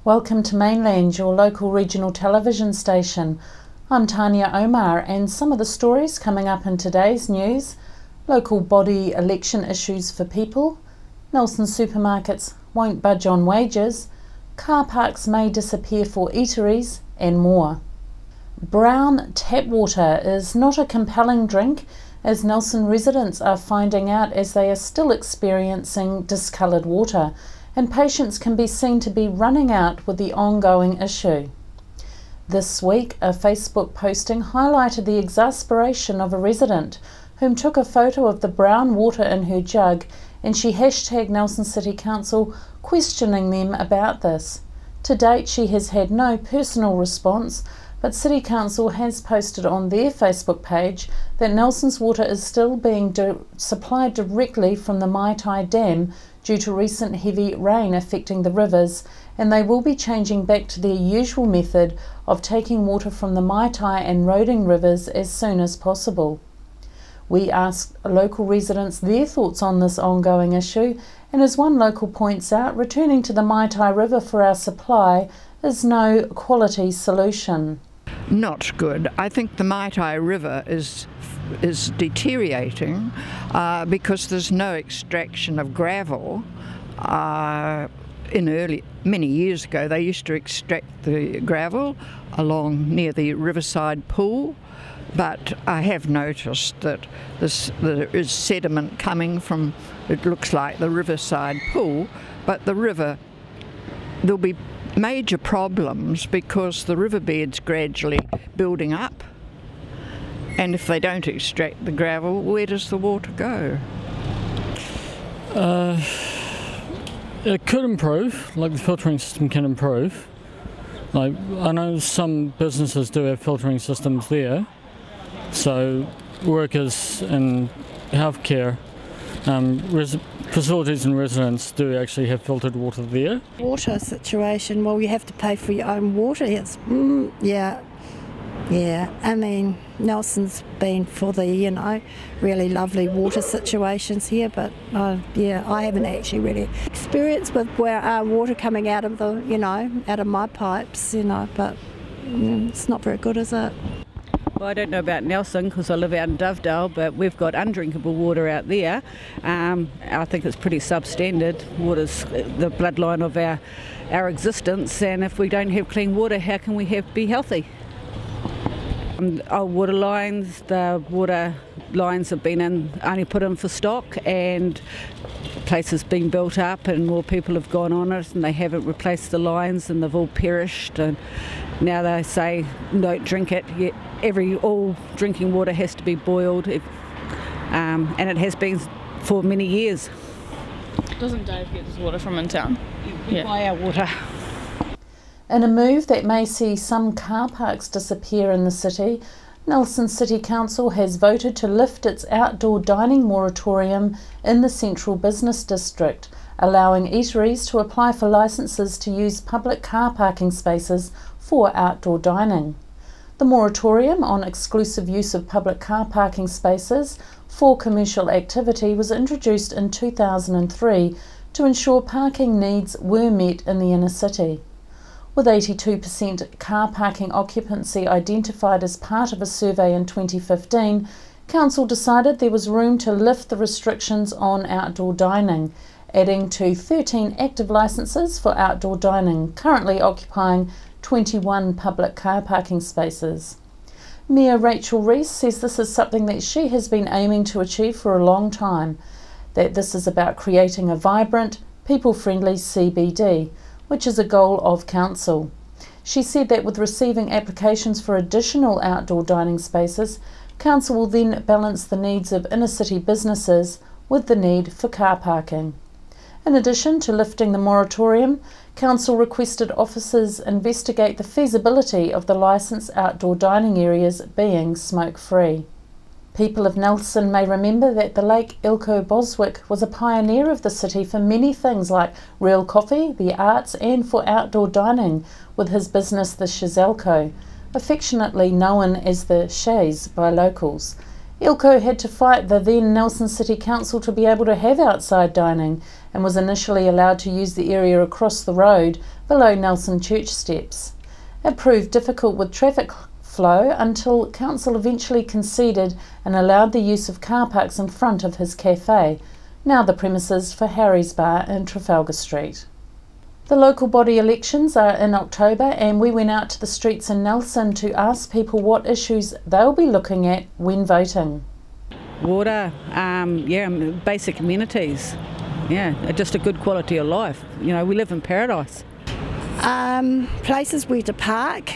Welcome to Mainland, your local regional television station. I'm Tanya Omar, and some of the stories coming up in today's news: local body election issues for people, Nelson supermarkets won't budge on wages, car parks may disappear for eateries, and more. Brown tap water is not a compelling drink, as Nelson residents are finding out as they are still experiencing discoloured water, and patients can be seen to be running out with the ongoing issue. This week, a Facebook posting highlighted the exasperation of a resident whom took a photo of the brown water in her jug, and she hashtagged Nelson City Council questioning them about this. To date, she has had no personal response, but City Council has posted on their Facebook page that Nelson's water is still being supplied directly from the Maitai Dam due to recent heavy rain affecting the rivers, and they will be changing back to their usual method of taking water from the Maitai and Roding rivers as soon as possible. We asked local residents their thoughts on this ongoing issue, and as one local points out, returning to the Maitai River for our supply is no quality solution. Not good. I think the Maitai River is deteriorating because there's no extraction of gravel. Many years ago they used to extract the gravel along near the riverside pool, but I have noticed that there is sediment coming from, it looks like, the riverside pool, but the river, there'll be major problems because the riverbed's gradually building up, and if they don't extract the gravel, where does the water go? It could improve, like the filtering system can improve. Like, I know some businesses do have filtering systems there, so workers in healthcare, facilities and residents do actually have filtered water there. Water situation, well, you have to pay for your own water. It's, yeah. I mean, Nelson's been for the, really lovely water situations here, but I haven't actually really experienced with where our water coming out of the, out of my pipes, but it's not very good, is it? Well, I don't know about Nelson because I live out in Dovedale, but we've got undrinkable water out there. I think it's pretty substandard. Water's the bloodline of our existence, and if we don't have clean water, how can we be healthy? Old water lines, the water lines have been only put in for stock, and places been built up and more people have gone on it, and they haven't replaced the lines and they've all perished, and now they say don't drink it. Yet all drinking water has to be boiled, and it has been for many years. Doesn't Dave get his water from in town? We buy our water. In a move that may see some car parks disappear in the city, Nelson City Council has voted to lift its outdoor dining moratorium in the central business district, allowing eateries to apply for licences to use public car parking spaces for outdoor dining. The moratorium on exclusive use of public car parking spaces for commercial activity was introduced in 2003 to ensure parking needs were met in the inner city. With 82% car parking occupancy identified as part of a survey in 2015, Council decided there was room to lift the restrictions on outdoor dining, adding to 13 active licences for outdoor dining, currently occupying 21 public car parking spaces. Mayor Rachel Reese says this is something that she has been aiming to achieve for a long time, that this is about creating a vibrant, people-friendly CBD, which is a goal of Council. She said that with receiving applications for additional outdoor dining spaces, Council will then balance the needs of inner city businesses with the need for car parking. In addition to lifting the moratorium, Council requested officers investigate the feasibility of the licensed outdoor dining areas being smoke-free. People of Nelson may remember that the late Ilko Boswick was a pioneer of the city for many things like real coffee, the arts, and for outdoor dining with his business the Shizelko, affectionately known as the Shays by locals. Ilko had to fight the then Nelson City Council to be able to have outside dining and was initially allowed to use the area across the road below Nelson Church steps. It proved difficult with traffic flow until Council eventually conceded and allowed the use of car parks in front of his cafe, now the premises for Harry's Bar in Trafalgar Street. The local body elections are in October, and we went out to the streets in Nelson to ask people what issues they'll be looking at when voting. Water, basic amenities, just a good quality of life. You know, we live in paradise. Places where to park.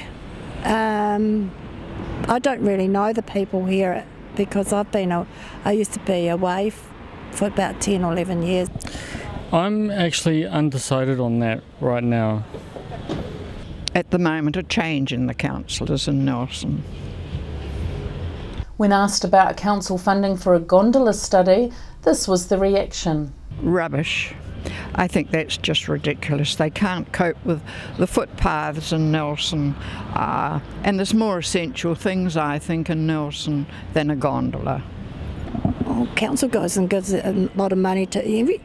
I don't really know the people here because I used to be away for about 10 or 11 years. I'm actually undecided on that right now. At the moment, a change in the councillors in Nelson. When asked about council funding for a gondola study, this was the reaction. Rubbish. I think that's just ridiculous. They can't cope with the footpaths in Nelson, and there's more essential things, I think, in Nelson than a gondola. Well, council goes and gives a lot of money to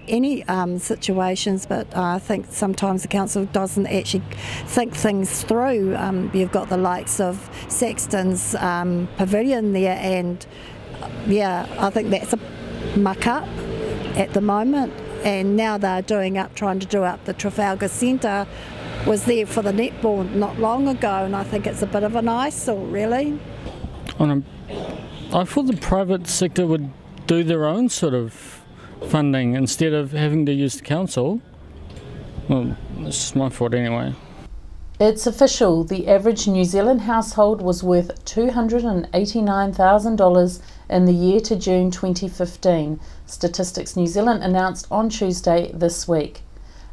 any situations, but I think sometimes the council doesn't actually think things through. You've got the likes of Saxton's pavilion there, and I think that's a muck up at the moment. And now they're trying to do up the Trafalgar Centre. Was there for the netball not long ago, and I think it's a bit of an eyesore, really. I thought the private sector would do their own sort of funding instead of having to use the council. Well, that's just my thought anyway. It's official. The average New Zealand household was worth $289,000 in the year to June 2015, Statistics New Zealand announced on Tuesday this week.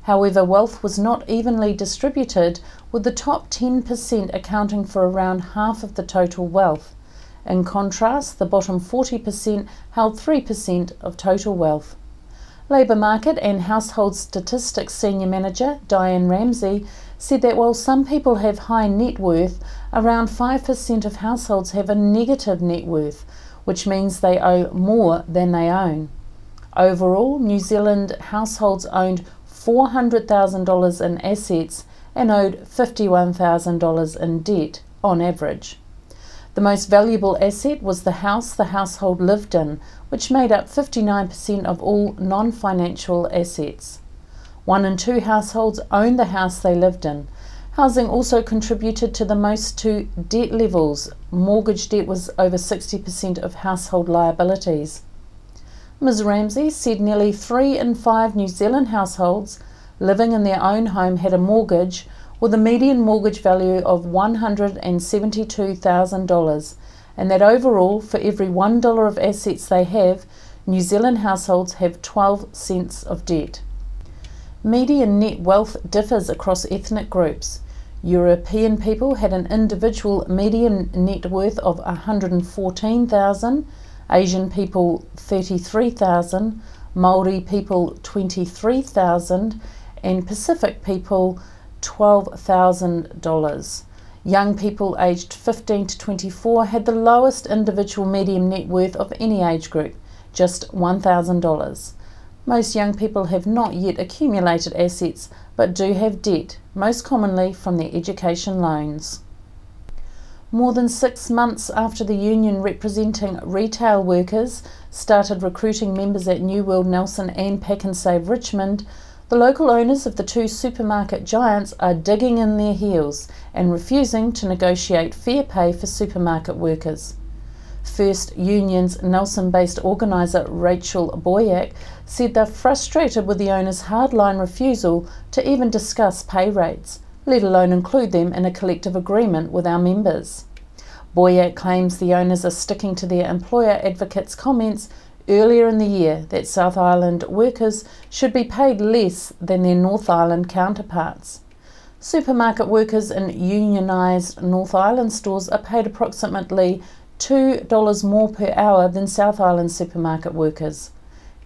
However, wealth was not evenly distributed, with the top 10% accounting for around half of the total wealth. In contrast, the bottom 40% held 3% of total wealth. Labour Market and Household Statistics Senior Manager Diane Ramsey said that while some people have high net worth, around 5% of households have a negative net worth, which means they owe more than they own. Overall, New Zealand households owned $400,000 in assets and owed $51,000 in debt on average. The most valuable asset was the house the household lived in, which made up 59% of all non-financial assets. 1 in 2 households owned the house they lived in. Housing also contributed to the most to debt levels. Mortgage debt was over 60% of household liabilities. Ms. Ramsey said nearly 3 in 5 New Zealand households living in their own home had a mortgage, with a median mortgage value of $172,000, and that overall, for every $1 of assets they have, New Zealand households have 12 cents of debt. Median net wealth differs across ethnic groups. European people had an individual median net worth of $114,000, Asian people $33,000, Māori people $23,000, and Pacific people $12,000. Young people aged 15 to 24 had the lowest individual median net worth of any age group, just $1,000. Most young people have not yet accumulated assets, but do have debt, most commonly from their education loans. More than 6 months after the union representing retail workers started recruiting members at New World Nelson and Pack and Save Richmond, the local owners of the 2 supermarket giants are digging in their heels and refusing to negotiate fair pay for supermarket workers. First Union's Nelson-based organiser Rachel Boyack said they're frustrated with the owners' hardline refusal to even discuss pay rates, let alone include them in a collective agreement with our members. Boyack claims the owners are sticking to their employer advocates' comments earlier in the year that South Island workers should be paid less than their North Island counterparts. Supermarket workers in unionised North Island stores are paid approximately $2 more per hour than South Island supermarket workers.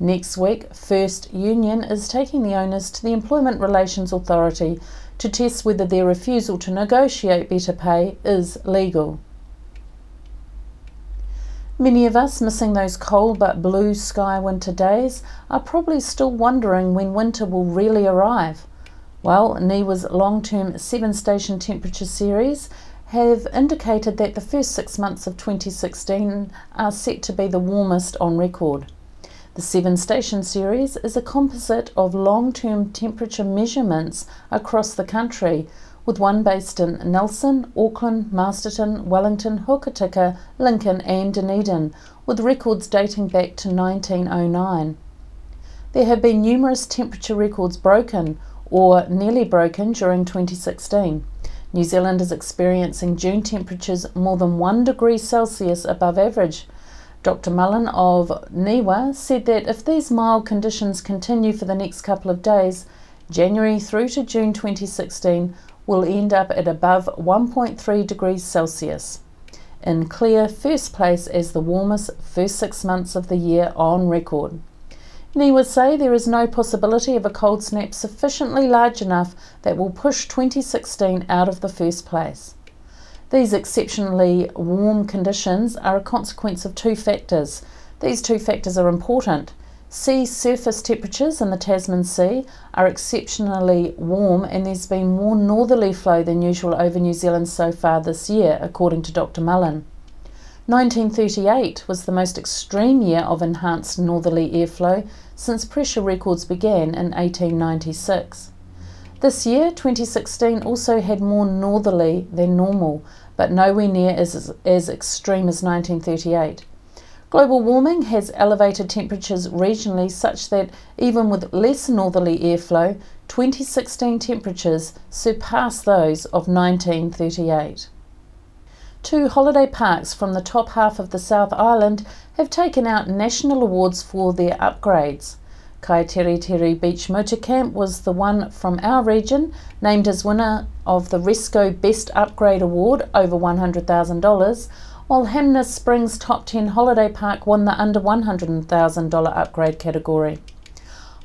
Next week, First Union is taking the owners to the Employment Relations Authority to test whether their refusal to negotiate better pay is legal. Many of us missing those cold but blue sky winter days are probably still wondering when winter will really arrive. Well, NIWA's long-term 7-station temperature series have indicated that the first 6 months of 2016 are set to be the warmest on record. The 7-station series is a composite of long-term temperature measurements across the country, with one based in Nelson, Auckland, Masterton, Wellington, Hokitika, Lincoln and Dunedin, with records dating back to 1909. There have been numerous temperature records broken or nearly broken during 2016. New Zealand is experiencing June temperatures more than 1 degree Celsius above average. Dr. Mullen of NIWA said that if these mild conditions continue for the next couple of days, January through to June 2016 will end up at above 1.3 degrees Celsius, in clear first place as the warmest first 6 months of the year on record. NIWA say there is no possibility of a cold snap sufficiently large enough that will push 2016 out of the first place. These exceptionally warm conditions are a consequence of two factors. These two factors are important. Sea surface temperatures in the Tasman Sea are exceptionally warm, and there's been more northerly flow than usual over New Zealand so far this year, according to Dr. Mullen. 1938 was the most extreme year of enhanced northerly airflow since pressure records began in 1896. This year, 2016, also had more northerly than normal, but nowhere near as extreme as 1938. Global warming has elevated temperatures regionally such that even with less northerly airflow, 2016 temperatures surpass those of 1938. Two holiday parks from the top half of the South Island have taken out national awards for their upgrades. Kaiteriteri Beach Camp was the one from our region, named as winner of the Resco Best Upgrade Award over $100,000, while Hamness Springs Top 10 Holiday Park won the under $100,000 upgrade category.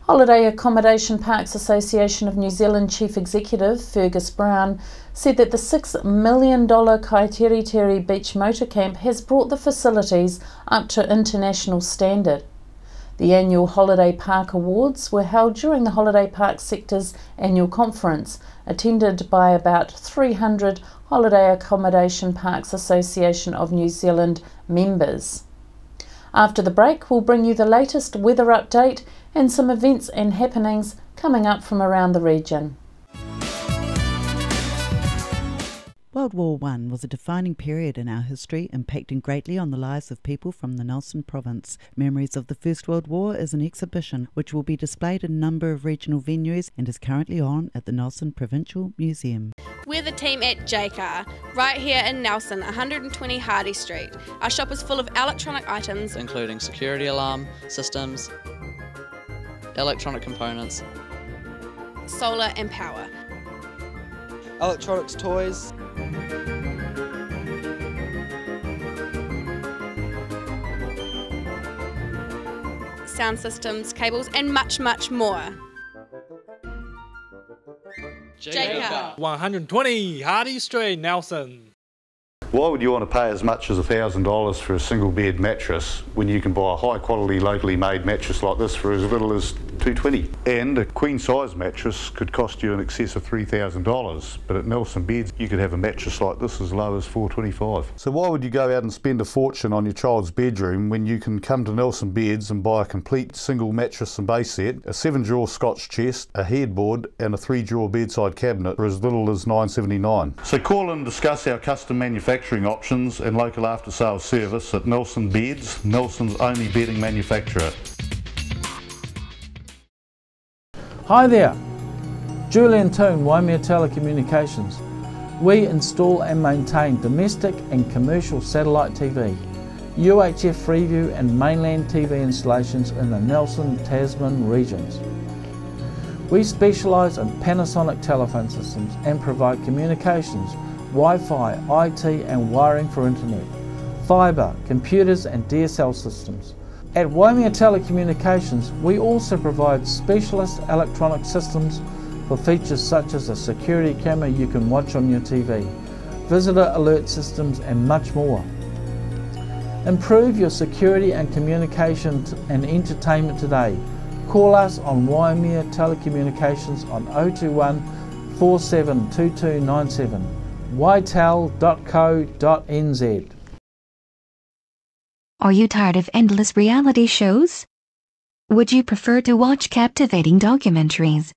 Holiday Accommodation Parks Association of New Zealand Chief Executive Fergus Brown said that the $6 million Kaiteriteri Beach Camp has brought the facilities up to international standard. The annual Holiday Park Awards were held during the Holiday Park Sector's annual conference, attended by about 300 Holiday Accommodation Parks Association of New Zealand members. After the break, we'll bring you the latest weather update and some events and happenings coming up from around the region. World War I was a defining period in our history, impacting greatly on the lives of people from the Nelson province. Memories of the First World War is an exhibition which will be displayed in a number of regional venues and is currently on at the Nelson Provincial Museum. We're the team at JCar, right here in Nelson, 120 Hardy Street. Our shop is full of electronic items, including security alarm systems, electronic components, solar and power, electronics toys, sound systems, cables and much, much more. JCar. 120 Hardy Street, Nelson. Why would you want to pay as much as $1,000 for a single bed mattress when you can buy a high quality locally made mattress like this for as little as $220? And a queen size mattress could cost you in excess of $3,000, but at Nelson Beds you could have a mattress like this as low as $425. So why would you go out and spend a fortune on your child's bedroom when you can come to Nelson Beds and buy a complete single mattress and base set, a 7-drawer Scotch chest, a headboard and a 3-drawer bedside cabinet for as little as $979? So call and discuss our custom manufacturing options and local after sales service at Nelson Beds, Nelson's only bedding manufacturer. Hi there, Julian Toon, Waimea Telecommunications. We install and maintain domestic and commercial satellite TV, UHF Freeview and Mainland TV installations in the Nelson, Tasman regions. We specialise in Panasonic telephone systems and provide communications, Wi-Fi, IT and wiring for internet, fibre, computers and DSL systems. At Waimea Telecommunications, we also provide specialist electronic systems for features such as a security camera you can watch on your TV, visitor alert systems and much more. Improve your security and communication and entertainment today. Call us on Waimea Telecommunications on 021 472297, ytel.co.nz. Are you tired of endless reality shows? Would you prefer to watch captivating documentaries?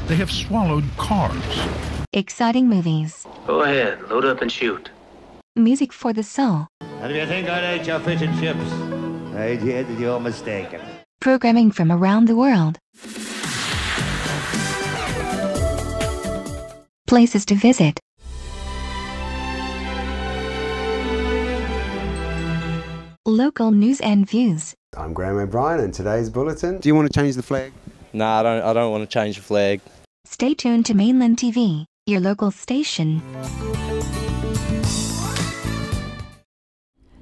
They have swallowed cars. Exciting movies? Go ahead, load up and shoot. Music for the soul? And if you think I'd ate your fish and chips, I did, you're mistaken. Programming from around the world. Places to visit. Local news and views. I'm Graham O'Brien and today's bulletin. Do you want to change the flag? No, I don't want to change the flag. Stay tuned to Mainland TV, your local station.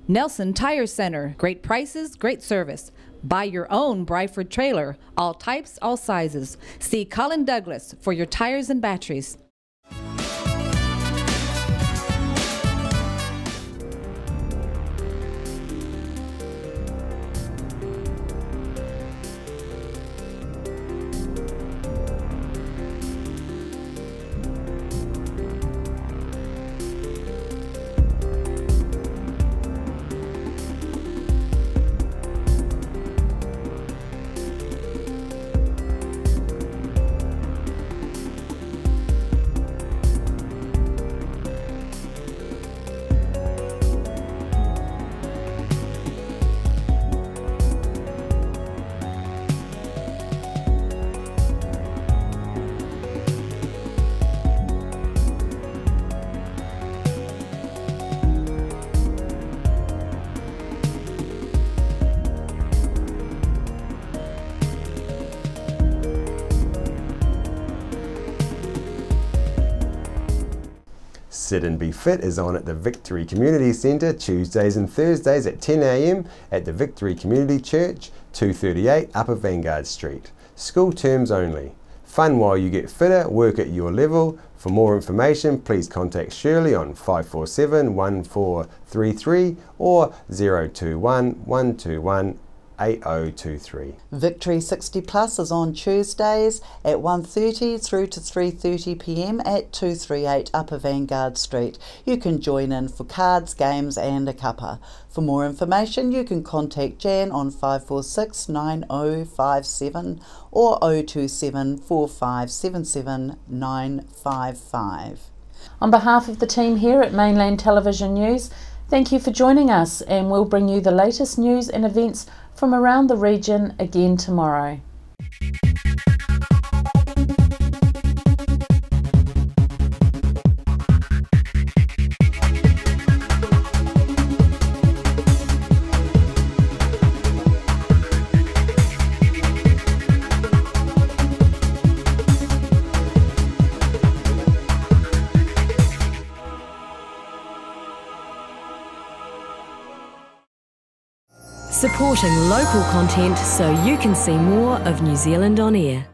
Nelson Tire Center. Great prices, great service. Buy your own Bryford trailer. All types, all sizes. See Colin Douglas for your tires and batteries. Sit and Be Fit is on at the Victory Community Centre Tuesdays and Thursdays at 10 a.m. at the Victory Community Church, 238 Upper Vanguard Street. School terms only. Fun while you get fitter, work at your level. For more information, please contact Shirley on 547 1433 or 021 121 8023. Victory 60 Plus is on Tuesdays at 1:30 through to 3:30 p.m. at 238 Upper Vanguard Street. You can join in for cards, games and a cuppa. For more information you can contact Jan on 546 9057 or 027 4577 955. On behalf of the team here at Mainland Television News, thank you for joining us, and we'll bring you the latest news and events from around the region again tomorrow. Supporting local content so you can see more of New Zealand on air.